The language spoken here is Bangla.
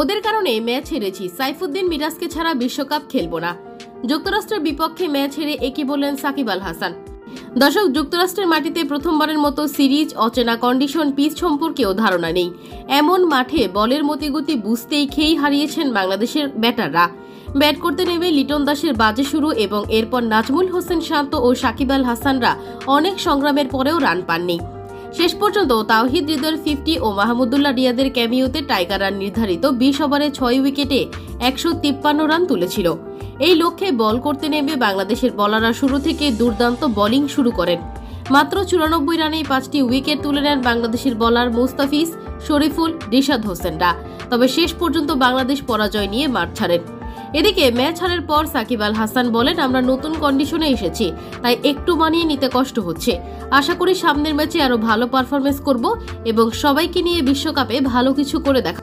ওদের কারণে ম্যাচ হেরেছি, সাইফুদ্দিন মিরাজকে ছাড়া বিশ্বকাপ খেলবো না। যুক্তরাষ্ট্রের বিপক্ষে ম্যাচ হেরে একই বললেন সাকিব আল হাসান। দর্শক, যুক্তরাষ্ট্রের মাটিতে প্রথমবারের মতো সিরিজ, অচেনা কন্ডিশন, পিচ সম্পর্কেও ধারণা নেই এমন মাঠে বলের মতিগতি বুঝতেই খেই হারিয়েছেন বাংলাদেশের ব্যাটাররা। ব্যাট করতে নেমে লিটন দাসের বাজে শুরু এবং এরপর নাজমুল হোসেন শান্ত ও সাকিব আল হাসানরা অনেক সংগ্রামের পরেও রান পাননি। শেষ পর্যন্ত তাওহিদ হৃদয়ের 50 ও মাহমুদুল্লাহ রিয়াদের ক্যামিওতে টাইগাররা নির্ধারিত 20 ওভারে 6 উইকেটে 153 রান তুলেছিল। এই লক্ষ্যে বল করতে নেমে বাংলাদেশের বোলাররা শুরু থেকে দুর্দান্ত বোলিং শুরু করেন। মাত্র 94 রানেই 5টি উইকেট তুলে নেন বাংলাদেশের বোলার মুস্তাফিজ, শরীফুল, রিশাদ হোসেনরা। তবে শেষ পর্যন্ত বাংলাদেশ পরাজয় নিয়ে মাঠ ছাড়েন। এদিকে ম্যাচ হারের পর সাকিব আল হাসান বলেন, আমরা নতুন কন্ডিশনে এসেছি, তাই একটু মানিয়ে নিতে কষ্ট হচ্ছে। আশা করি সামনের ম্যাচে আরো ভালো পারফরমেন্স করব এবং সবাইকে নিয়ে বিশ্বকাপে ভালো কিছু করে দেখা।